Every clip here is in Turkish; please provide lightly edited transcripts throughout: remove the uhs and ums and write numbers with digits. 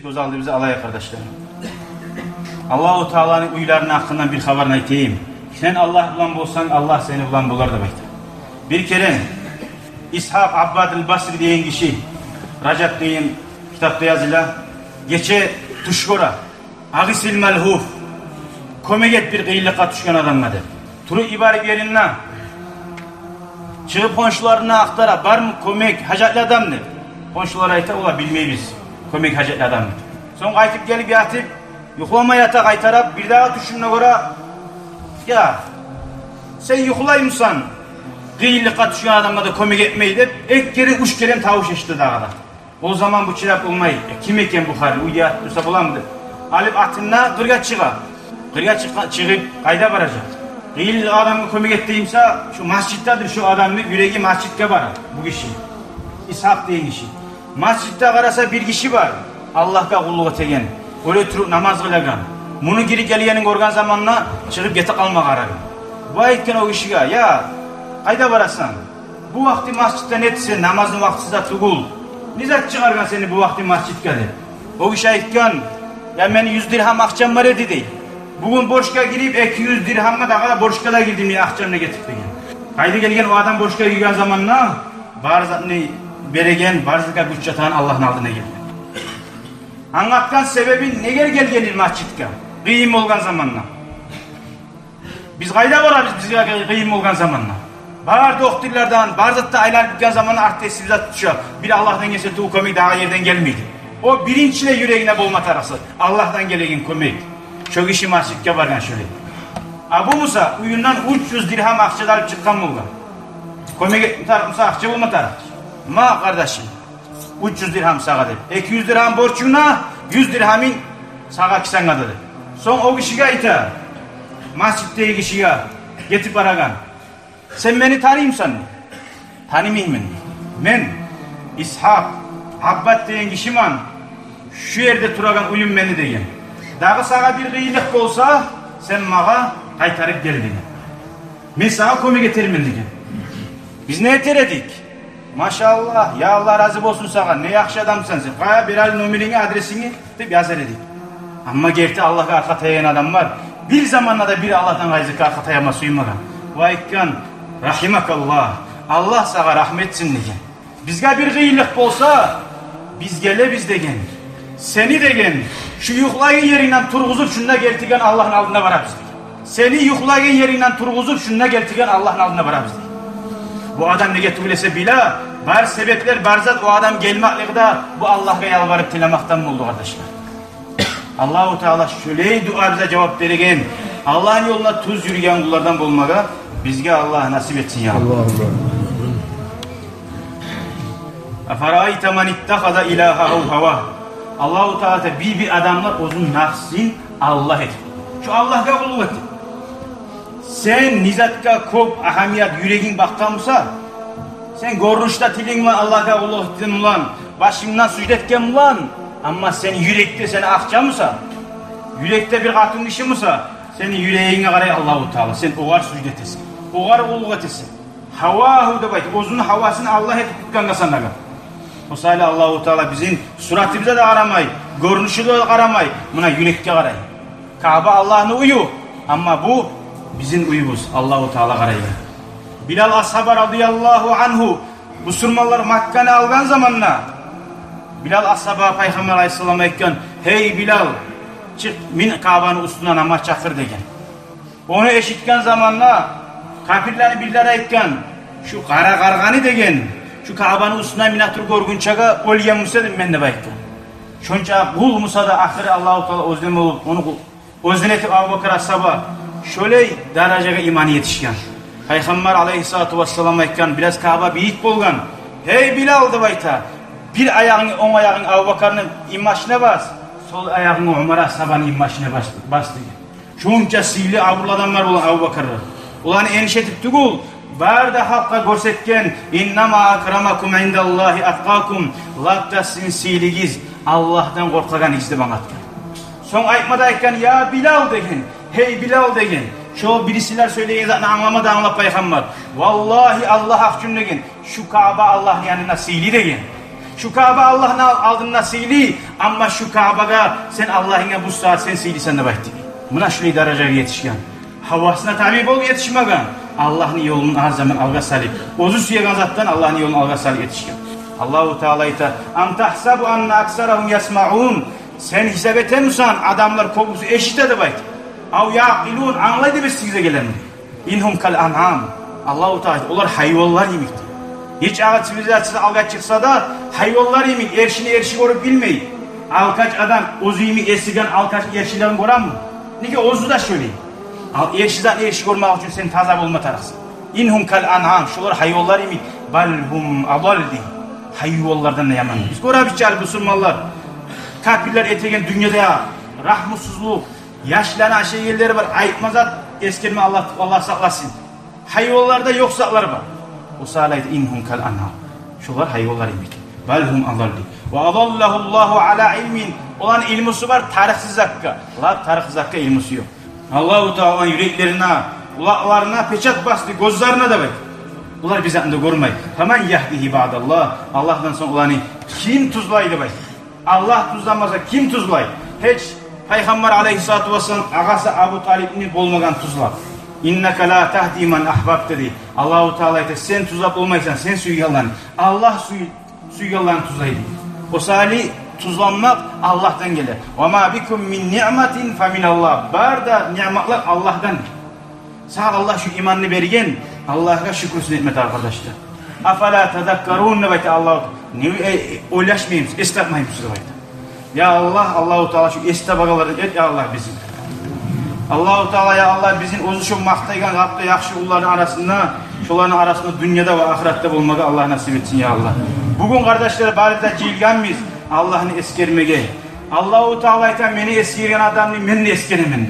Göz aldı bize alaya kardeşlerim. Allah-u Teala'nın uylarının hakkından bir haberini aytayım. Sen Allah bulan bolsan Allah seni bulan bular da baytı. Bir kere İshak Abbad el-Basri diyen kişi Racab diyen kitapta yazıyla geçe tuşgora agisil melhuf komeget bir kıyılığa düşken adamladı. Turu ibaret yerine çıkıp konşularına aktara var mı komek hacatlı adam ne? Konşulara ayta ola bilmeyiz. Komek hacatlı adam ne? Son kaytıp gelip yatıp yuklama yata kaytarap bir daha düşününe göre ya sen yuklaymışsan kıyılığa düşken adamla da komek etmeyi de ek kere üç kere tavuş eşti dağda. O zaman bu çırap olmayı kim eken Bukhari uydiyat dursa bulamıdır. Alıp atına kırga çığa. Kırga çıkıp kayda varacak. Kıyılığa adamı komek ettiğimse şu masjittedir şu adamın yüreği masjitte var bu kişi. İshak diyen kişi. Masjitte karasa bir kişi var. Allah'a kulluk eten. Öyle turup namaz kılagan. Bunu geri geliyenin organ zamanına çıkıp gete kalma kararı. Bu ayetken o kişiye ya kayda varasan bu vakti masjitte netsin namazın vaktisiz tugul. Nizat çıkargan seni bu vakti masjit geldi. O kişi ayetken ya beni 100 dirham akçam var dedi değil. Bugün borçka girip 200 dirhamma da kadar borçka da girdim diye akçamına getirip degen. Kayda gelgen o adam borçka girgen zamanına barzatını beregen barzıka güç yatan Allah'ın aldığına geldi. Anlatkan sebebi ne gelgenir masjitka? Kıyım olgan zamanla. Biz kayda vararız bizge kıyım olgan zamanla. Bar doktorlardan, barzatta aylar bitken zamanla artesizat düşüyor. Bir Allah'tan gelse tuğ komik daha yerden gelmeydi. O birinçile yüreğine bolma tarafı. Allah'tan gelegen komik. Çok işi masjitka vargan şöyle. Abu Musa uyundan 300 dirham akçalar alıp çıkkan mı olgan? Komik tarafımsa akça bulma taraf. Ma kardeşim 300 dirham sağa dedi. 200 dirham borçuna 100 dirhamin sağa kisen kadı. Son o kişiye ita masjitte kişiye getip aragan. Sen beni tanıyımsan mı? Tanımayayım beni. Men İshak Abbad diyen kişiman şu yerde turagan uyum beni degen. Dağı sağa bir kıyılık olsa sen mağa kaytarıp gel degen. Men sağa komi getirmen degen. Biz ne eteredik? Maşallah ya Allah razı olsun sana ne yakşı adamsın sen. Kaya bir al numarini adresini deyip yazar edik. Ama gerçi Allah'a arka tayayan adam var. Bir zamanla da bir Allah'tan gayzı arka tayama suymagan. Vaikkan rahimakallah. Allah sana rahmetsin degen. Bizge bir kıyılık olsa biz gele biz degen. Seni degen şu yuklayın yerinden turguzup şununla geltigen Allah'ın aldığına varabız. Seni yuklayın yerinden turguzup şununla geltigen Allah'ın aldığına varabız. Bu adam ne getirülese bila var sebepler barzat o adam gelmeklikde bu Allah'a yalvarıp tilamaktan mı oldu kardeşler? Allah-u Teala şöyle dua bize cevap veregen Allah'ın yoluna tuz yürüyen kullardan bulmaga bizge Allah nasip etsin ya Allah. Afarayte men ittehada ilahahu hava. Allah-u Teala bir adamla uzun nafsin Allah et. Şu Allah'a kulluk et. Sen nizatka kop ahamiyat yüreğin bakkansa sen gorunçta tilin var Allah'a kulluk ettin ulan başımdan sucud etken ulan ama sen yürekte seni akçamısa yürekte bir katın işi mısa senin yüreğine karay Allah-u Teala sen oğar sucud etesin oğar kulluk etesin havahu da bayt uzun havasını Allah etip tutkan kasanlaga o sayede Allah-u Teala bizim suratımıza da aramay görünüşü de aramay buna yürekte karay Kabe Allah'ın uyu ama bu bizim uyumuz Allah-u Teala karayı. Bilal ashaba radıyallahu anhu bu Sürmanlar Makkan'ı algan zamanla Bilal ashaba Peygamber aleyhisselam'a etken hey Bilal çık min Kabe'nin üstüne namaz çakır degen. Onu eşitken zamanla kafirlerini billere etken şu kara karganı degen şu Kabe'nin üstüne minatur gorgunçaga olyen musa dedim ben de bayken. Şonca kul musa da ahire Allah-u Teala özlem olup onu özlenetip Abu Bakır ashaba şöyle dereceye iman yetişken. Peygamber aleyhissalatu vesselam'a etken biraz Kabe büyük bolgan. Hey Bilal da bayta. Bir ayağını on ayağını Abu Bakır'ın imajına bas. Sol ayağını Ömer ashabanın imajına bastı. Şunca sivli avul adamlar olan Abu Bakır'ı. Ulan endişetip tugul. Var da halka görsetken innama akramakum indallahi atqakum. Lakta sizin siligiz Allah'tan korkagan izdi bana. Son aytmadayken ya Bilal degen. Hey Bilal degen. Şu birisiler söyleyen zaten anlamadı anlap Peygamber. Vallahi Allah hak cümlegen. Şu Kabe Allah'ın yanına sili degen. Şu Kabe Allah'ın aldığına sıyli, ama şu Kabe'ga sen Allah'ına bu saat sen sıylisan da baytı. Buna şöyle dereceye yetişken. Havasına tabi bol yetişmegen. Allah'ın yolunun her zaman alga salip. Ozu suyagan zattan Allah'ın yolunun alga salip yetişken. Allahu Teala ita am tahsabu anna aksarahum yasmaun. Sen hesap etemiyorsan adamlar kokusu eşitedi bayt. Av yaqilun anlaydı biz size gelen. İnhum kal an'am. Allahu Teala onlar hayvanlar yemektir. Hiç ağa sivilizasyonu alga çıksa da hayvanlar yemek erşini görüp bilmeyi. Alkaç adam ozu yemek esigen alkaç erşilerini gören mi? Niki ozu da şöyle. Erşiden erşi görmek için sen taza olma tarafsın. İnhum kal an'am. Şular hayvanlar yemek. Balhum adaldi. Hayvanlardan ne yaman. Biz görebileceğiz Müslümanlar. Kafirler etegen dünyada rahmutsuzluk, yaşlanan şeyleri var. Ayıtmazat eskerme Allah saklasın. Hayvanlarda yoksaklar var. O salaydı inhum kal anha. Şular hayvanlar imiş. Balhum adalli. Ve adallahullahu ala ilmin. Olan ilmusu var tarihsiz hakka. Allah tarihsiz hakka ilmusu yok. Allahu Teala yüreklerine, kulaklarına peçet bastı, gözlerine de bak. Bunlar bize de görmeyi. Hemen yahdihi ba'dallah. Allah'tan sonra olanı kim tuzlaydı bak. Allah tuzlamasa kim tuzlay? Hiç Peygamber aleyhissalatu vesselam ağası Abu Talib'ni bolmagan tuzlar. İnneke la tahdi men ahbab dedi. Allahu Teala ise sen tuzlap olmaysan sen suygallan. Allah suygallan tuzlaydı. O salih tuzlanmak Allah'tan gelir. Ve ma bikum min ni'metin fe minallah. Barda nimetler Allah'tan. Sağ Allah şu imanını bergen Allah'a şükürsün etmedi arkadaşlar. Afala tezekkarun ne bayta Allah. Ne oylaşmayayım, istapmayayım size bayta. Ya Allah, Allahu Teala şu istabagaları et ya Allah bizim. Allahu Teala ya Allah bizim ozu şu maktaygan yaptı yakşı ulların arasında, şuların arasında dünyada ve ahirette bulmağı Allah nasip etsin ya Allah. Bugün kardeşler bari de cilganmiz Allah'ını eskermege. Allahu Teala ite beni eskergen adamını ben de eskeremen.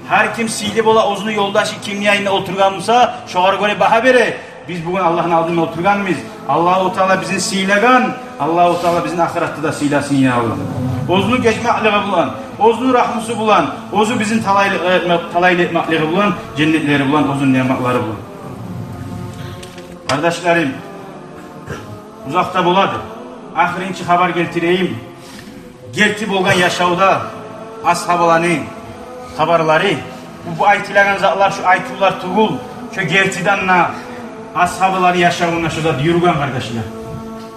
Her kim silip ola ozunu yoldaşı kimyayında oturganmışsa şoğara göre baha bere. Biz bugün Allah'ın aldığında oturganmıyız. Allahu Teala bizim silegan, Allahu Teala bizim ahirette de silasın ya Allah. Ozunu geçmekliği bulan, ozunu rahmusu bulan, ozu bizim talaylı etmekliği bulan, cennetleri bulan, ozun nimetleri bulan. Kardeşlerim, uzakta buladı. Ahirinci haber getireyim. Gertip olgan yaşavda ashabalanın haberleri, bu aytilagan zatlar, şu aytullar tuğul, şu gertiden na ashabaları yaşavına şurada yürügen kardeşler.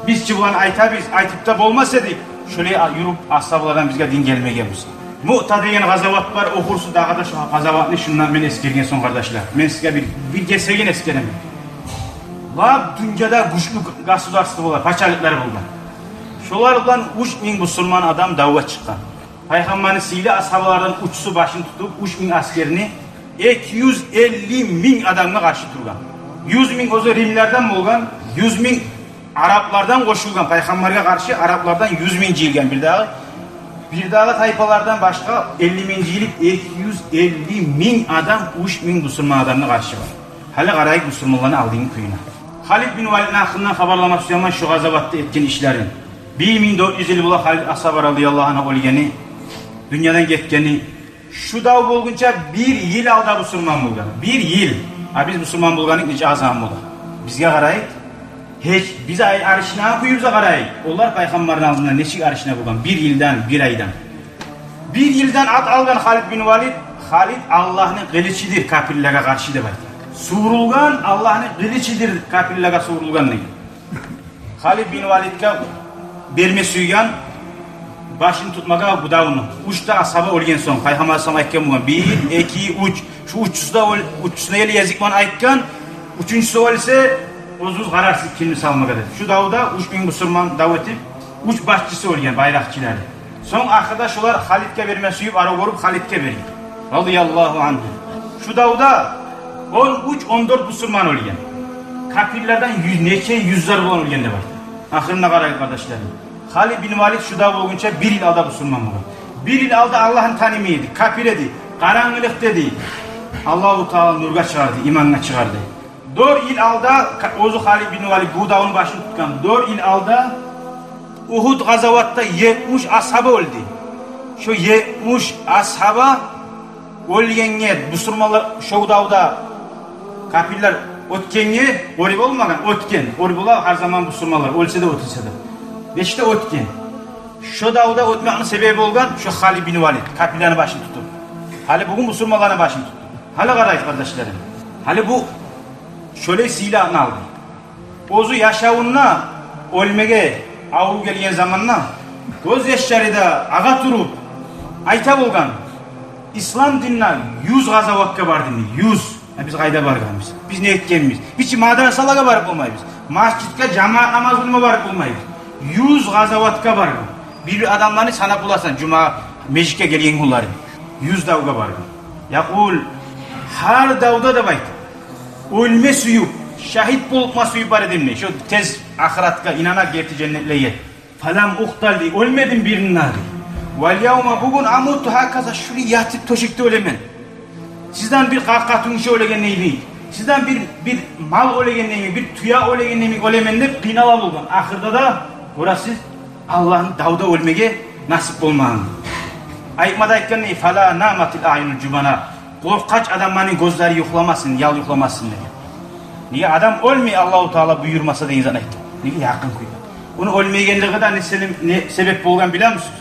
Biz çıbulan aytıp da bolmasaydık, şöyle yürüp ashabalardan bizge din gelmeye bulsa. Mu'ta degen gazavat var, okursun dağda şu gazavatını şundan ben eskergen son kardeşler. Ben size bir gesergen eskeremem. La dünyada güçlü gasudarstı bolar, paçalıkları buldu. Şolardan 3000 Müslüman adam davet çıkan. Peygamberin sili ashabalardan uçsu başını tutup 3000 askerini 250.000 adamla karşı durgan. 100.000 ozu Rimlerden bulgan, 100.000 Araplardan koşulgan. Peygamber'e karşı Araplardan 100.000 cilgen bir daha tayfalardan başka 50.000 cilik 250.000 adam 3.000 Müslüman adamla karşı var. Hala karayık Müslümanlarını aldığın köyüne. Halid bin Valid'in hakkından haberlamak istiyorum şu gazavatta etken işlerin. 1400 yıl bula Halid Ashabar radıyallahu anh olgeni, dünyadan getkeni, şu dav bulgunca bir yıl alda Müslüman bulgan. Bir yıl. Biz Müslüman bulganık nice azam bulgan. Bizge karayık, hiç bize arışına kuyuruza karayık. Onlar Peygamber'in ağzında neçik arışına bulgan. Bir yıldan, bir aydan. Bir yıldan at algan Halid bin Valid, Halid Allah'ın kılıçıdır kafirlere karşı da baydı. Surulgan Allah'ın kılıçıdır kafirlere surulgan ne? Halid bin Valid'e berme suygan, başını tutmağa budağını. Uçta ashaba olgen son. Peygamber sallallahu aleyhi ve sellem 1, 2, 3. Şu uçsuna eli yazıkman aytkan. Üçüncüsü olse uzun kararsız kimi salmağa dedi. Şu davda 3000 Müslüman davetip uç başçısı olgen bayrakçıları. Son arkadaş olar Halid'e verme suyup ara vurup Halid'e veriyor. Radıyallahu anh. Şu davda 13-14 Müslüman olgen. Kafirlerden yüzler bulan olgen de var. Ahirine karayın kardeşlerim. Halid bin Valid şu dav olgunca bir yıl alda Müslüman var. Bir yıl alda Allah'ın tanımıydı, kafir edi, karanlık dedi. Allah-u Teala nurga çağırdı, imanına çıkardı. 4 yıl alda, ozu Halid bin Valid bu davun başını tutkan. 4 yıl alda Uhud gazavatta 70 ashaba oldu. Şu 70 ashaba olgenler, Müslümanlar şu davda kafirler ötkenge, orib olmagan, ötken. Orib ola her zaman Müslümanlar, ölse de ötülse de. Beşte o'tgan. Şu davda o'tmoqning sebebi bo'lgan şu Halid bin Valid kapillarni başını tuttu. Hali bugün musulmonlarning başını tuttu. Hali qaraysiz kardeşlerim. Hali bu şöyle silahını aldı. O'zi yaşavunna o'lmaga avru kelgan zamanna ko'z yoshlarida ag'a turib ayta bo'lgan islom dinidan 100 g'azavotga bordim. 100. Biz qayda borganmiz? Biz ne etganmiz? Hiç madrasalarga borib bo'lmaymiz. Masjidga jamoat namoz o'qimga borib bo'lmaymiz. 100 g'azavotga borgan. Bir adamlarni sanab bulasan juma mejikka kelgan kunlari 100 davga borgan. Yaqul har davda da bayt. O'lma suyup şahit bo'lma suyup bar edimmi? Şu tez ahiratga inanak gerti cennetliye. Falam uqtaldi. Ölmedim birinin abi. Vel yevme bugün amutu hakaza şuri yatıp toşikte ölemen. Sizden bir kakatun ölegen neymi? Sizden bir mal ölegen neymi? Bir tüya ölegen neymi? Ölemen de qinala bulgan. Ahirda da orası Allah'ın davda ölmege nasip olmağın. Ayıkmada aytkan ney? Fala namatil ayunul cubana. Korkaç adamların gözleri yoklamasın, yal yoklamasın dedi. Niye adam ölmeye Allah-u Teala buyurmasa da insan aytdı. Niye yakın koydu. Onu ölmeyenliği de ne sebep olgan biliyor musunuz?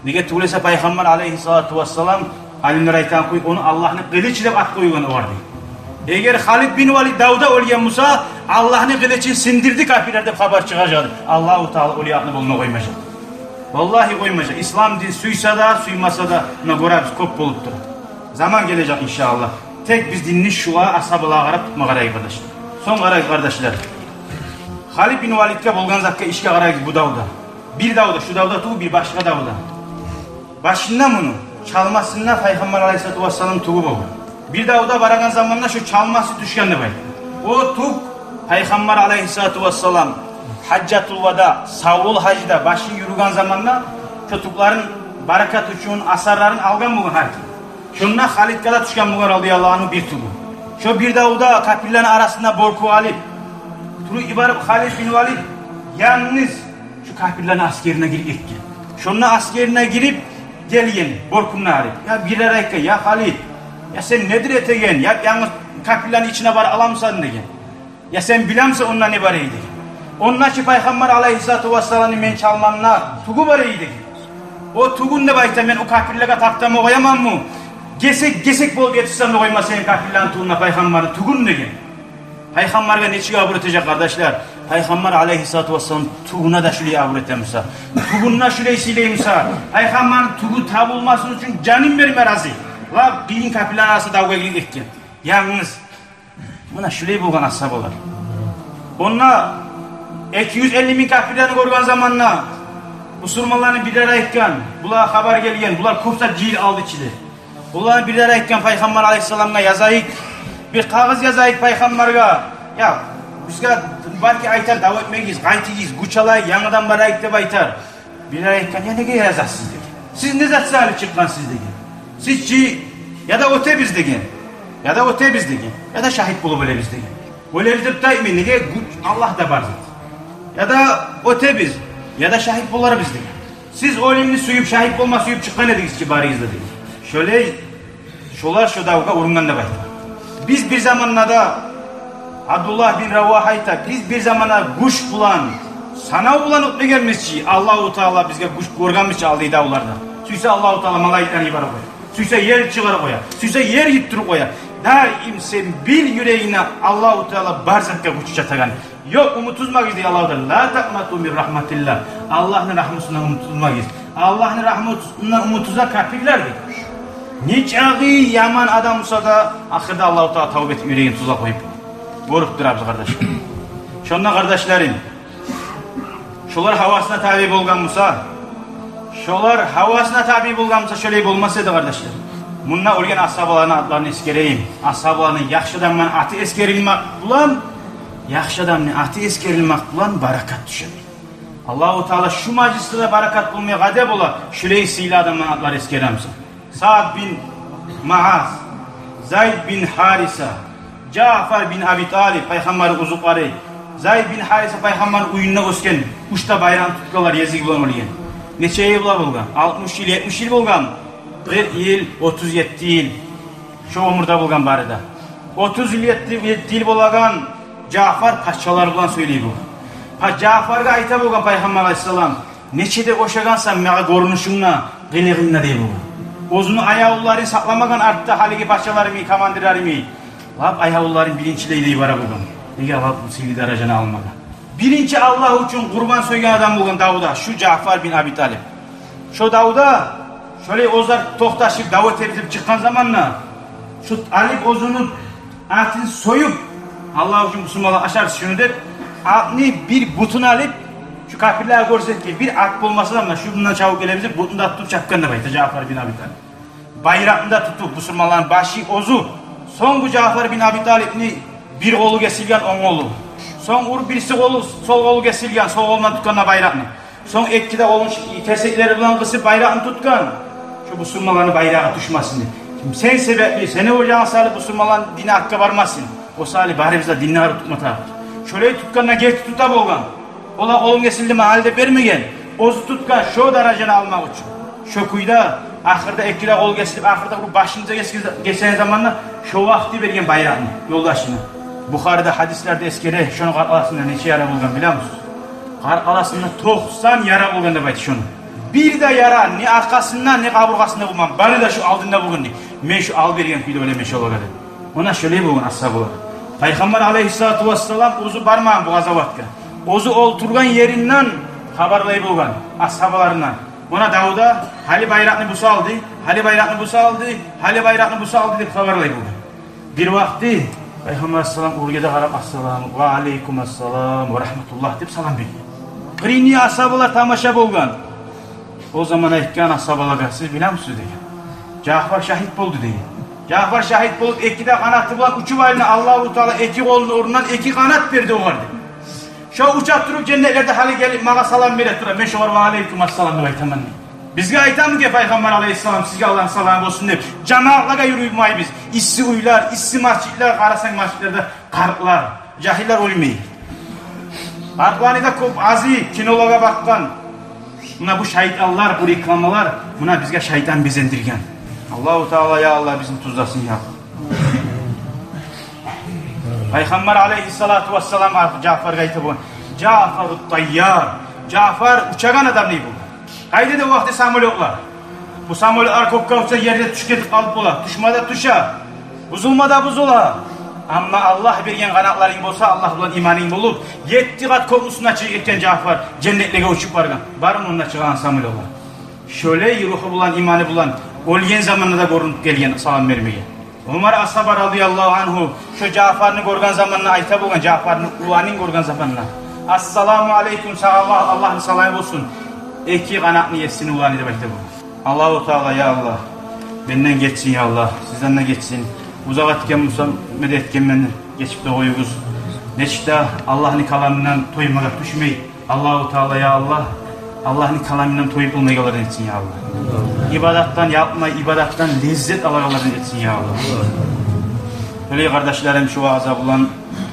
Niye tuğlese Peygamber aleyhissalatu vesselam alimler aytan koy, onu Allah'ın kılıç ile at koyduğunu vardı. Eğer Halid bin Valid Davud'a ölgen Musa, Allah'ın kılıçını sindirdi kafirlerde haber çıkacaktı. Allah-u Teala ölü aklını bulma koymayacak. Vallahi koymayacak. İslam din suysa da suymasa da buna göre biz kop bulup durur. Zaman gelecek inşallah. Tek biz dinini şuğa asabılağa qarab tutma qarayıq kardeşler. Son qarayıq kardeşler. Halid bin Valid'e bolgan zakka işe qarayıq bu davda. Bir davda, şu davda tuğu bir başka davda. Başından bunu çalmasından Peygamber aleyhissalatu vesselam tuğu oldu. Bir davda baragan zamanla şu çalması düşkendi bay. O tuğ Peygamber aleyhissalatu vesselam Haccatul Vada, Savul Hacı'da başı yürügen zamanla şu tuğların barakat üçün asarların algan bugün hakim. Şundan Halid kada düşken buğar radıyallahu anhu bir tuğu. Şu bir davda kapillerin arasında borku alip turu ibaret Halid bin Valid yalnız şu kapillerin askerine girip etken. Şundan askerine girip gelgen borkunna alip. Ya birer ayka ya Halid ya sen nedir etegen ya yalnız kapillerin içine bar alamsan degen. Ya sen bilemse onunla ne bareydi degen. Onunla ki Peygamber aleyhissalatu vesselam'ın men çalmanına tuğu bareydi degen. O tuğun ne bayta men o kapillere taktama koyamam mı? Gesek bol getirsem de koyma senin kafirlerin tuğuna Peygamber'in tuğun degen. Peygamber'e neçi abur edecek kardeşler? Peygamber aleyhissalatu vesselam tuğuna da şöyle abur etmişsa. Tuğununa şöyle sileymişsa. Peygamber'in tuğu tabulmasının için canım verme razı. La giyin kafirlerin arasında davga giyin etken. Yalnız buna şöyle bulgan ashabalar. Onunla 250 bin kafirlerini görgen zamanla Müslümanların bir araya etken, bunlar haber gelgen, bunlar kursa cil aldı içidir. Bunların bir araya etken Peygamber aleyhisselam'a yazayık, bir kağıt yazayık Peygamber'e. Ya bizge belki aytar davet etmeyiz, gaytiyiz, guçalay, yanıdan barayık de baytar. Bir araya etken ya ne yazasınız degen. Siz ne zat salih çıkan siz degen. Sizci ya da öte biz degen. Ya da öte biz degen. Ya da şahit bulu böyle biz degen. Öyle bizde tutayım ne Allah da barzat. Ya da öte biz. Ya da şahit bulları biz degen. Siz ölümünü suyup şahit bulma suyup çıkan ediniz ki bari izle degen. Şöyle şolar şu davga urungan da baytar. Biz bir zamanlarda Abdullah bin Ravahayta biz bir zamana kuş bulan sana bulan ötme gelmezçi Allah-u Teala bizge kuş görganmışçı aldığı davlarda. Süyse Allah-u Teala malayikten ibara koyar. Süyse yer çıkara koyar. Süyse yer yittirip koyar. Daim sen bil yüreğine Allah-u Teala barzakka kuş çatagan. Yok umutuzmak diye Allah-u Teala. La takmatu min rahmatillah. Allah'ın rahmetinden umutuzmak iz. Allah'ın rahmetinden umutuza kafirlerdi. Niçağı yaman adam olsa da ahirde Allah-u Teala tavbe etip yüreğini tuza koyup görüp durabız kardeşler. Şonda kardeşlerim şolar havasına tabi bolgan Musa şolar havasına tabi bolgan Musa şöyle olmasaydı kardeşler. Bununla ölgen ashabalarının adlarını eskereyim. Ashabalarının yaxşıdan atı eskerilmek bulan yaxşıdan atı eskerilmek bulan barakat düşer. Allah-u Teala şu majlisinde barakat bulmaya gadeb ola şöyle sıyla adamların adları eskeremse. Sa'd bin Maaz, Zayd bin Harisa, Cafer bin Abi Talib, Peygamber'in uzukları, Zayd bin Harisa Peygamber'in uyununa ösken, uçta bayram tutkalar yazık bulan olgen. Neçe yıl bulgan? 60 yıl, 70 yıl bulgan. 40 yıl, 37 yıl. Şu umurda bulgan barıda. 37 yıl bulagan Cafer paşçalar bulan söyleyi bu. Ha Cafarga ayta bolgan Peygamber Aleyhisselam. Neçede koşagansan mega görünüşüňne, geligiňne diýip bolgan. Ozunu ayaulları saklamagan artta haligi paçalarımı, kamandirlerimi. Lab ayaulların birinçileydiği bara bolgan. Nege lab bu sivri darajany almagan. Birinci Allah üçün kurban soygan adam bolgan Davud'a, şu Cafer bin Abi Talib. Şu Davud'a şöyle ozlar toktaşıp Davut edip çıkan zamanla şu alip ozunun atını soyup Allah üçün Müslümanlar aşar şunu der. Atını bir butunu alıp şu kafirler görset ki bir at olmasa da şu bundan çabuk gelebilir butunda tutup çapkanda bayta Cafer bin Abi Talib. Bayrağında tutup Müslümanların başı ozu. Son bu Cafer bin Abi Talib'ni bir kolu kesilgen on kolu. Son ur birisi kolu sol kolu kesilgen sol kolundan tutkanla bayrağını. Son etkide olun tersekleri bulan kısıp bayrağını tutkan. Şu Müslümanların bayrağı düşmasın diye. Şimdi sen sebepli, seni ocağın salih Müslümanların dine hakka varmasın. O salih bari bize dinleri tutmata. Şöyle tutkanla geç tuta bolgan. Ola kolun kesildi mi halde vermegen. Ozu tutkan şu dereceni almak için. Şu kuyda ahırda etkide kol kesilip ahırda bu başınıza geçen zamanla şu vakti vergen bayrağını yoldaşını. Bukhari'de hadislerde eskere şunun qarqalasında neçe yara bolgan biliyor musunuz? Qarqalasında 90 yara bolgan da baytı şunu. Bir de yara ne arkasından ne kaburgasında bulmam. Bari de şu aldığında bugün. Men şu al bergen kuyda öyle şol olgadı. Ona şöyle bolgan ashablar. Peygamber aleyhissalatu vesselam ozu barmağın bu gazavatka. Ozu olturgan yerinden habarlayıp bolgan ashablarından. Ona Davud'a hali bayrağını bu saldı, hali bayrağını bu saldı, hali bayrağını bu saldı deyip habarlayıp bolgan. Bir vakti Peygamber aleyhissalam urgede qarab assalamu ve aleykumassalam ve rahmetullah deyip salam berdi. Qrini ashablar tamaşa bolgan. O zaman aytgan ashabalarga siz bilen misiniz degan. Cafer şahit boldu degan. Cafer şahit bolup ekide kanatı bilen uçup ayına Allahu Teala iki kolunun orundan iki kanat berdi oğardı. Şu uçak durup cennetlerde hali gelip mağa salam beret durar. Ben şu var ve aleykumassalam deyip aytaman. Bizge aytam ki Peygamber aleyhissalam sizge Allah'ın salamı olsun deyip cemaatlara yürüymeyi biz. İssi uylar, issi masjidler, karasan masjidlerde karıklar, cahiller uymayı. Karıklarını da çok azı, kinologa bakkan. Buna bu şeytanlar, bu reklamalar, buna bizge şeytan bezendirgen. Allahu Teala ya Allah bizim tuzlasın ya. Peygamber aleyhissalatu vesselam Cafer'ga aytib bu. Cafer'ut tayyar. Cafer uçagan adam ne bu? Haydi de vakti samolyotlar. Bu samolyotlar kopka uçsa yerde düşketip kalıp ola. Düşmada tuşa. Buzulmada buzula. Ama Allah bergen kanatların bolsa Allah bilen imaning bolup 7 kat kopusuna çıkıp etken Cafer cennetlige uçup bargan. Barın onda çıkan samolyotlar. Şöyle ruhu bulan imanı bulan olgen zamanında da görünüp gelgen salam vermeye. Umar ashaba radıyallahu anhu şu Cafer'ni görgen zamanına ayta bolgan Cafer'ni ulanın görgen zamanına. Assalamu aleyküm sallallahu Allah'ın salamı olsun. İki kanatını yetsin ulanı da belki bu. Allahu Teala ya Allah. Benden geçsin ya Allah. Sizden de geçsin. Uzak etken müsaade etken beni geçip de koyuguz. Neçte Allah'ın kalamından toymaga düşmeyi. Allahu Teala ya Allah. Allah'ın kalamından toyup olmaya yollardan etsin ya Allah. İbadattan yapma, ibadattan lezzet alagalardan etsin ya Allah. Öyle kardeşlerim şu vaaza bulan,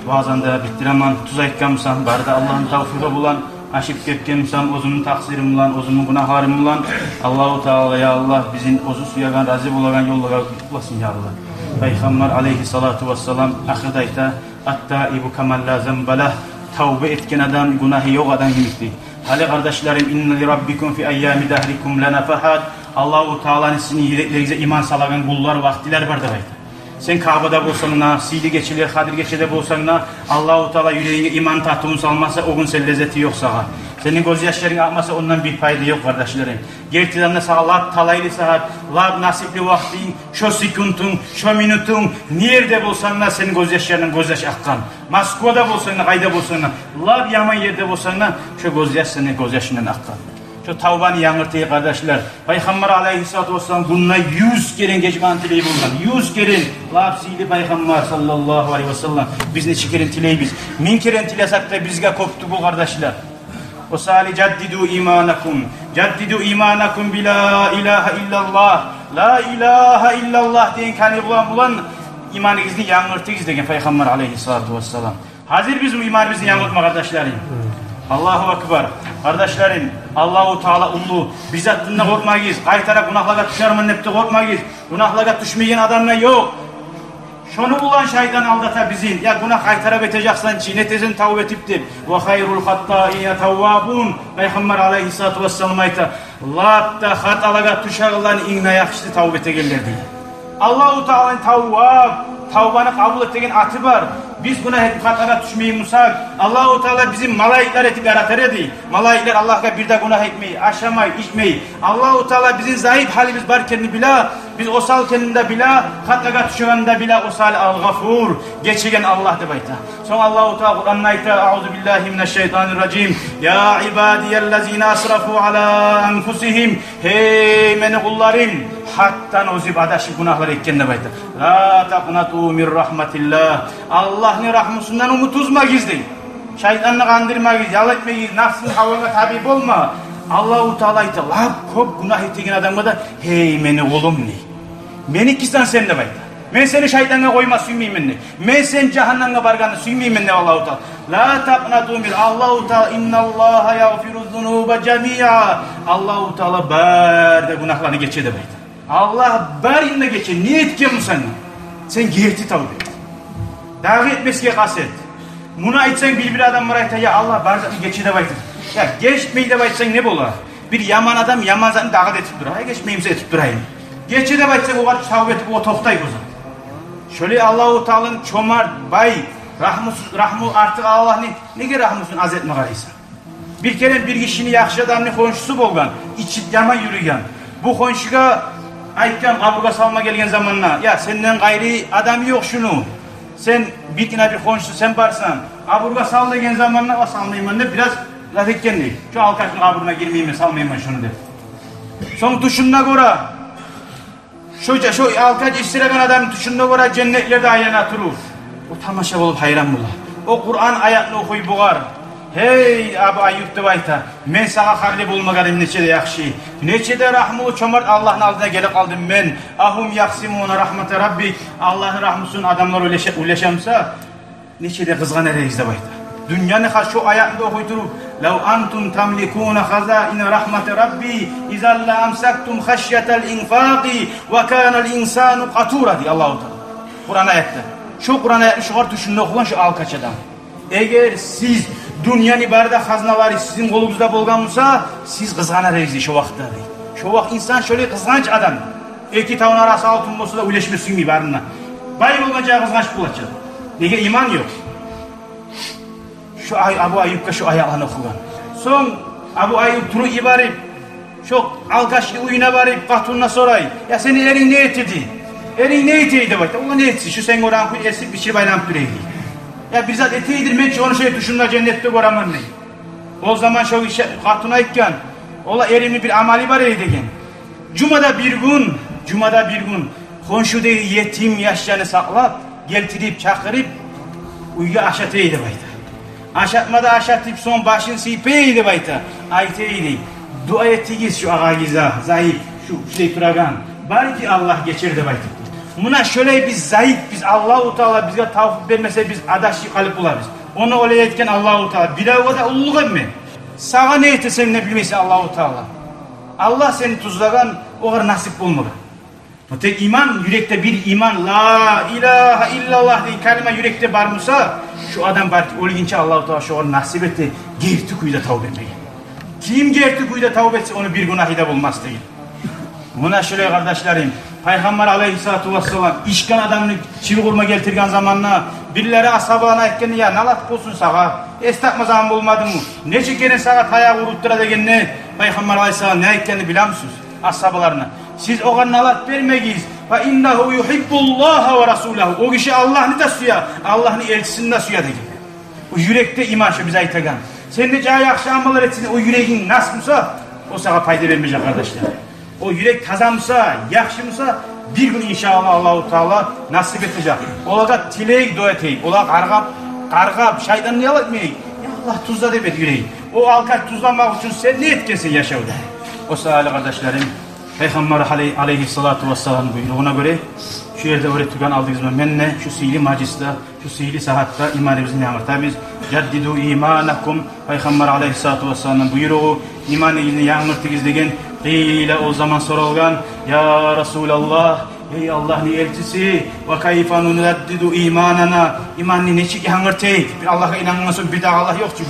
vaazanda bittireman, tuz aytkanmısan, barda Allah'ın tavfiqi bulan, aşıp ketkenmısan, ozunun taksirim bulan, ozunun günahlarım bulan, Allahu Teala ya Allah, bizim ozu suyagan, razı bulagan yollara yutlasın ya Allah. Peygamber aleyhissalatu vesselam ahirde ayta, at-taibu kemal la zembelah, tavbe etken adam, günahı yok adam demekti. Hali kardeşlerim, inne li rabbikum fi eyyami dahrikum lenafahat, Allahu Teala'nın sizin yüreklerinize iman salagan kullar, vaktiler vardır ayta. Sen Kabe'de bolsan, Sili geçilir, Kadir geçide bolsan, Allahu Teala yüreğine iman tahtını salmasa o gün sen lezzeti yok sağa. Senin gözyaşların akmasa ondan bir fayda yok kardeşlerim. Gerçekten sağa lab talaylı saat, lab nasipli vaktin, şu sekundun, şu minutun, nerede bolsan senin gözyaşlarının gözyaşı akkan. Moskva'da bolsan, kayda bolsan, lab yaman yerde bolsan, şu gözyaş senin gözyaşından akkan. Şu tavbanı yanırtıyı kardeşler. Peygamber aleyhissalatu vesselam bununla 100 kere geçman tileyi bulgan. 100 kere lapsili Peygamber sallallahu aleyhi ve sellem. Biz ne çekerin tileyi biz. 1000 kere tilesek de bizge koptu bu kardeşler. O sali caddidu imanakum. Caddidu imanakum bi la ilahe illallah. La ilahe illallah deyin kani bulan imanınızı yanırtıyız degen Peygamber aleyhissalatu vesselam. Hazır biz bu imanımızı yanırtma kardeşlerim. Allahu Ekber. Kardeşlerim, Allahu Teala ulu. Biz hattında korkmayız. Kaytara günahlara düşermen nepte korkmayız. Günahlara düşmeyen adamla yok. Şonu bulan şeytan aldata bizim. Ya günah kaytarıp edeceksen çiğnetezin tavbe etiptir. Ve hayrul hattâine tavvâbun. Peygamber aleyhissalatu vesselam ayta. Latta hatalaga tuşağılan inna yakıştı tavbe etegellerdi. Allah-u Teala'nın tavbanı kabul ettiğin atı var. Biz buna hep hatara düşmeyimizsak Allah-u Teala bizim malaikler etip yaratar edi. Malaikler Allah'a bir de günah etmeyi, aşamayı, içmeyi. Allah-u Teala bizim zayıf halimiz varken bile, biz osal kendinde bile, hatlara düşüğünde bile osal al-gafur. Geçigen Allah de bayta. Son Allah-u Teala Kur'an'ın ayta, Euzubillahimineşşeytanirracim. Ya ibadiyellezine asrafu ala enfusihim. Hey meni kullarım. Hattan ozib adaşı günahlar ekkende bayta. La taqnatu min rahmetillah. Allah'ın rahmetinden umut uzma gizli. Şeytanını kandırma gizli. Yalan etme gizli. Nafsın havana tabip olma. Allah-u Teala ite. Lab kop günah ettiğin adamı da hey meni oğlum ne? Meni kistan sen de bayta. Men seni şeytana koyma süymeyim ne? Men sen cehenneme barganı süymeyim ne Allah-u Teala. La taqnatu min Allah-u Teala innallaha yaghfiru zunuba cemi'a. Allah-u Teala berde günahlarını geçe de bayta. Allah barında geçe. Niye etken mi sen? Sen gerti tavbe. Dağı etmesine kaset. Buna etsen bir adam var ayta ya Allah barda geçe de bayta. Ya geçmeyi de baytsan ne bola? Bir yaman adam yaman zaten dağı etip durar. Geçmeyimse etip durayım. Geçe de baytsan o kadar tavbe etip o toktay bozar. Şöyle Allah-u Teala'nın çomar, bay, rahmu artık Allah ne ki rahmusun az etme karaysan. Bir kere bir kişinin yakşı adamın konşusu bolgan, içi yaman yürüyen. Bu konşuga aytkan aburga salma gelgen zamanla, ya senden gayri adam yok şunu. Sen bir tane bir konşusu sen barsan, aburga sal degen zamanla o salmayayım de biraz laf etken değil. Şu alkaşın aburuna girmeyeyim salmayayım şunu de. Son tuşuna göre, şu alkaç istiragan adam tuşuna göre cennetlerde ayağına durur. O tamaşa olup hayran bula. O Kur'an ayetini okuy buğar. Hey Abu Ayyub de bayta. Men sağa harli bulmagarim neçede yakşı. Neçede rahmulu çomart Allah'ın aldına gelip kaldım men. Ahum yaksimuna rahmete Rabbi. Allah'ın rahmusun adamlar uleşemsa. Neçede kızgan ereyiz de bayta. Dünyanın şu ayetinde okuydurup. Lev antum tamlikuna hazaine rahmete Rabbi. İzalla amsaktum haşyetel infaqi. Ve kânel insanu katura diye Allah-u Teala. Kur'an ayette. Şu Kur'an ayetini şu kadar düşünün okulan şu alkaç adam. Eğer siz dünyanın ibarede haznaları sizin kolunuzda bolgansa siz kızganarız şu vakitte. Şu vakit insan şöyle kızganç adam. İki tavun arası altın olsa da uleşmesin ibarına. Bay olmayacağı kızganç bulacak. Nege iman yok. Şu Abu Ayyub'ka şu ayağını okuyan. Son Abu Ayyub turu ibarip. Şu alkaşlı uyuna varıp katununa soray. Ya senin erin ne etirdi? Erin ne etiydi bak? O ne etsi? Şu sen oran kuy esip biçir bayram türeydi. Ya bizzat eteydir men şu onu şey düşündüğünde cennette göremen ne? O zaman şu katuna ikken ola erimli bir amali var eydigen. Cumada bir gün konşuda yetim yaşayanı saklap geltirip çakırıp uyga aşateydi bayta. Aşatmada aşatıp son başın sipeydi bayta. Ayteydi. Dua ettiğiz şu ağagiza zayıf şu şey turagan. Bari ki Allah geçirdi bayta. Buna şöyle biz zayıf, biz Allah-u Teala bize tavfik vermese biz adaşlı kalıp bularız. Onu öyle etken Allah-u Teala. Bir o da ulluk emme. Sağa ne etsen ne bilmeyse Allah-u Teala. Allah seni tuzlagan o kadar nasip bulmadı. Tek iman, yürekte bir iman, la ilahe illallah diye kelime yürekte varmasa, şu adam var ki olgunca Allah-u Teala şu kadar nasip etti, gerti kuyuda tavbe etmeyi. Kim gerti kuyuda tavbe etse onu bir günahı da bulmaz değil. Buna şöyle kardeşlerim, Peygamber aleyhissalatu vesselam işkan adamını çivi kurma getirgen zamanla birileri ashabına etken ya nalat olsun sağa estakmazan bulmadı mı? Ne çekenin sağa tayağı vuruttura degen ne? Peygamber aleyhissalam ne etkenini biliyor musunuz? Ashablarına. Siz o kadar nalat vermeyiz. Fe innehu yuhibbullaha ve rasulahu. O kişi Allah'ını da suya, Allah'ın elçisini de suya degen. O yürekte iman şu bize aytagan. Sen de cahil akşamalar etsin o yüreğin nasılsa o sana fayda vermeyecek kardeşler. O yürek tazamsa, yakşımsa bir gün inşallah Allah-u Teala nasip edecek. Ola tileyik dua eteyik. Ola kargap, şeytanını yalatmayayım. Ya Allah tuzla debet yüreği. O alkaç tuzlamak için sen ne etkensin yaşavda? O sahile kardeşlerim, Peygamber aleyhissalatu vesselam buyruğuna göre şu yerde öğrettiğin aldığımız menne, şu sihli maciste, şu sihli sahatta imanımızın yanırta biz. Ceddidu imanakum, Peygamber aleyhissalatu vesselam buyruğu imanını yanırtığız degen. Qile o zaman sorulgan, ya Resulallah, Ey Allah'ın elçisi ve kayfa nunaddidu imanana imanını neçik hangırteyik bir Allah'a inanmasın bir daha Allah yok ki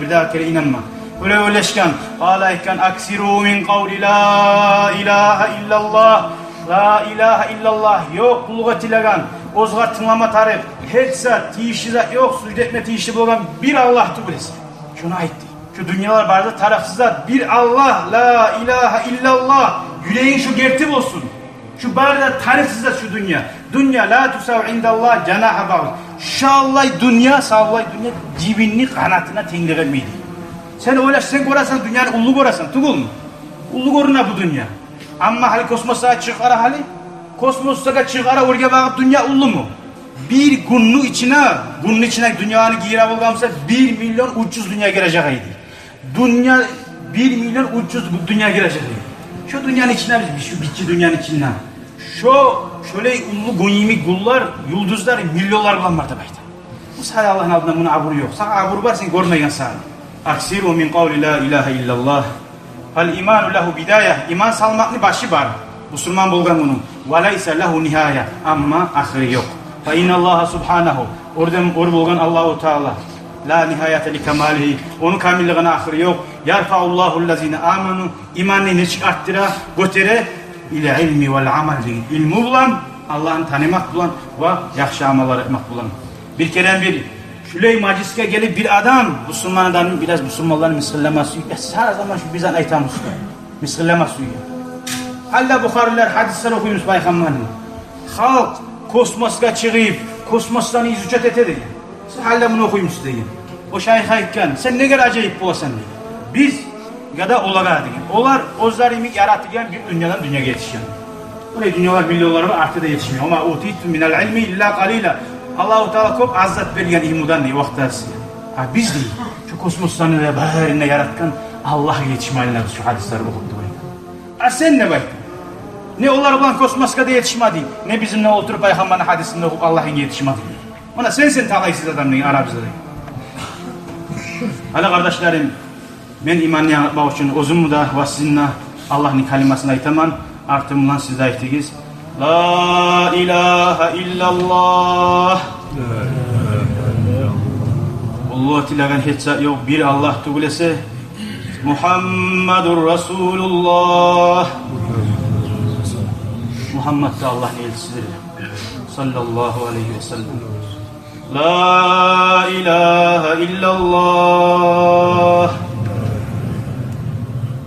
bir daha kere inanma öyle öyleşken alayken aksiru min kavli la ilahe illallah la ilahe illallah yok kuluğa tilagan ozgar tınlama tarif hetsa tiyişi zat yok sücdetme tiyişi bolan bir Allah'tı bilesi şunu aytti şu dünyalar barda tarafsızlar bir Allah la ilahe illallah yüreğin şu gertip olsun şu barda tarifsizler şu dünya la tusav indallah cenaha bağlı şallay dünya cibinli kanatına tengilemeydi sen öyle sen görürsen dünyanın ullu görürsen tugul mu ullu görüne bu dünya ama hali kosmosa çıkara hali kosmosa çıkara oraya bakıp dünya ullu mu bir günün içine dünyanın gira olgamsa 1 milyon 300 dünya girecekiydi dünya 1 milyon 300 dünya girecekiydi şu dünyanın içine şu bitki dünyanın içinden şöyle ullu günyimi gullar yıldızlar milyonlar bulan martabaydı bu sadece Allah'ın adına bunun aburu yok sana aburu var sen görmeyen sadece aksiru min kavli la ilahe illallah fal imanu lehu bidaya iman salmaklı başı var Müslüman bulgan bunun ve leyse lehu nihaya ama ahiri yok fe innallaha subhanahu orada bulgan Allahu Teala la nihayete li kemalihi onun kamilliğine ahiri yok yarfa'ullahu allazine amanu imanını neçik arttıra götere ile ilmi vel amel ilmi bulan Allah'ın tanımak bulan ve yakşı amallar etmek bulan bir kere bir Şüley maciske gelip bir adam Müslümanlardan biraz Müslümanların misilleması sana zaman şu bizden aytan Müslüman misilleması Halla Bukhariler hadisler okuyunuz Peygamber'in halk kosmoska çıkıp kosmostan izücet etedi siz halla bunu okuyunuz deyin o şeyhayken sen ne kadar acayip bu sen biz ya da olaga deyin onlar ozlarımı yaratılan bir dünyadan dünyaya yetişiyor buraya dünyalar milyonları var artık da yetişmiyor ama utitu minel ilmi illa qalila Allah-u Teala çok azzat verilen ilmudan ne vaktası. Biz değil. Şu kosmoslarını ve baharını yaratkan Allah'a yetişmeyenler şu hadisleri okuttu. Sen ne baktın? Ne onlar olan kosmoska da yetişmedi. Ne bizimle oturup Peygamber'in hadisinde okup Allah'ın yetişmedi. Ona sen talaysız adam ne Arapızda değil. Hala kardeşlerim ben imanını anlatmak için özümü da ve sizinle Allah'ın kalimasını aytaman artımından siz de aytınız. La ilahe illallah Allah tilagan hiç yok bir Allah tugulese Muhammedur Resulullah Muhammed de Allah'ın elçisidir sallallahu aleyhi ve sellem La ilahe illallah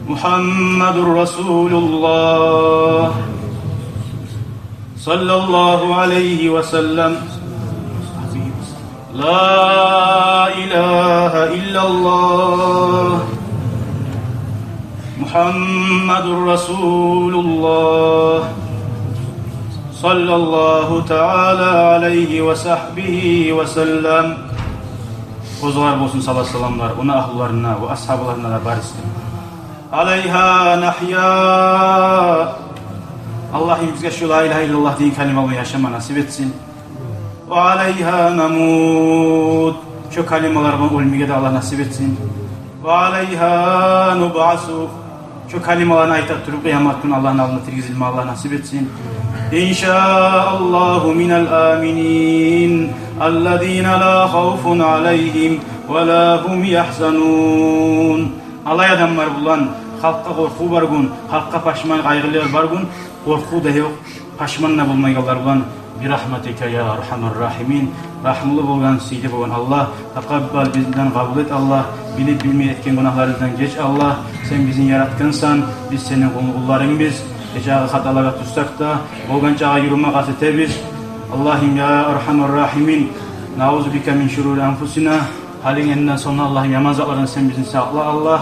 Muhammedur Resulullah sallallahu aleyhi ve sellem La ilahe illallah Muhammedur Resulullah sallallahu teala aleyhi ve sahbihi ve sellem Ozlar olsun salat selamlar ona ahullarına ve ashablarına da baristir Aleyha nahya Allah bizge şu la ilahe illallah deyin kelimeyi yaşama nasip etsin. Ve aleyha namut. Şu kelimelerden ölmeye de Allah nasip etsin. Ve aleyha nub'asu. Şu kelimelerine ayet durup kıyamet günü Allah'ın alnına tirgizilme Allah nasip etsin. İnşaallahu minel aminin. Ellezine la havfun aleyhim ve la hum yahzanun. Allah adamlar bulan halkta korku var gün, halkta paşman kaygılar var gün. Korku da yok, paşmanla bulmayı yollar bulan bir rahmetike ya Erhamer Rahimin rahmlı bulgan, seydi bulgan Allah takabbal bizden kabul et Allah bilip bilmeyi etken günahlarımızdan geç Allah sen bizim yaratkınsan biz senin kulların biz ecağı hatalara tutsak da bulgan çağa yürüme kasete biz Allah'ım ya Erhamer Rahimin nauzu bike min şururi anfusina halin eninden sonra Allah'ım yaman zatlardan sen bizim sağla Allah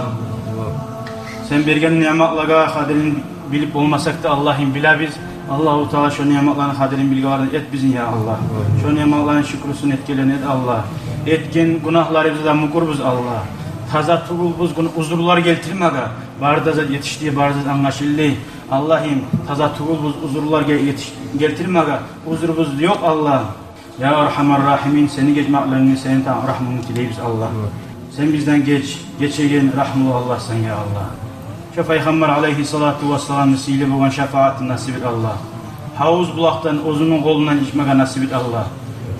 sen bergen nimetlara kaderin bilip olmasak da Allah'ım bila biz Allah-u Teala şu nimetlerin kaderin bilgilerini et bizim ya Allah. Şu nimetlerin şükrüsünü etkilen et Allah. Etken günahlarımızdan mukurbuz Allah. Taza tuğulbuz uzurlar getirmege. Barda yetiştiği barda anlaşıldı. Allah'ım taza tuğulbuz uzurlar getirmege. Uzurumuz yok Allah. Ya Erhamer Rahimin seni geçmeklerini senin rahmını dileyiz Allah. Sen bizden geçegen rahmlı Allah sen ya Allah. Şu Peygamber aleyhissalatu vesselam vesile bulan şefaatini nasip et Allah. havuz bulaktan, ozunun kolundan içmeye nasip et Allah.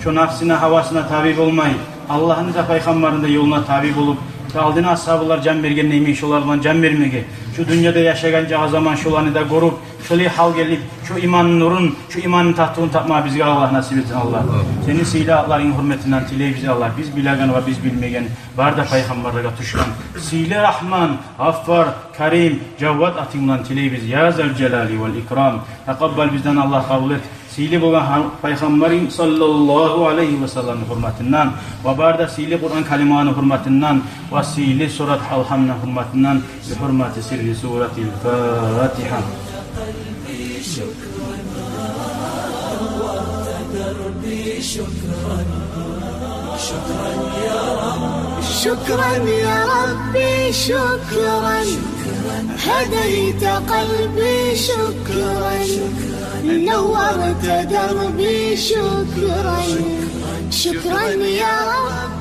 Şu nafsine, havasına tabi olmayı, Allah'ın da peygamberin de yoluna tabi olup, aldığına ashabılar can bergen neymiş olardan can vermege. Şu dünyada yaşayanca zaman şularını da korup, şöyle hal gelip, şu imanın nurun, şu imanın tahtını tapma bizge Allah nasip etsin Allah. Senin silahların hürmetinden tiley bize Allah. Biz bilagan ve biz bilmegen, var da peygamberlere tuşkan. Sile Rahman, Gaffar, Karim, Cevvat atımdan tiley biz. Ya zel celali vel ikram. Takabbal bizden Allah kabul et. Sili bo'lgan payg'ambaring sallallohu alayhi va sallam hurmatidan va barda sili Qur'on kalimani hurmatidan va sili surat al-hamna hurmatidan bi hurmati sirri suratil Fatiha. شكرا يا ربي شكرا هديت قلبي شكرا نورت دربي شكرا شكرا يا رب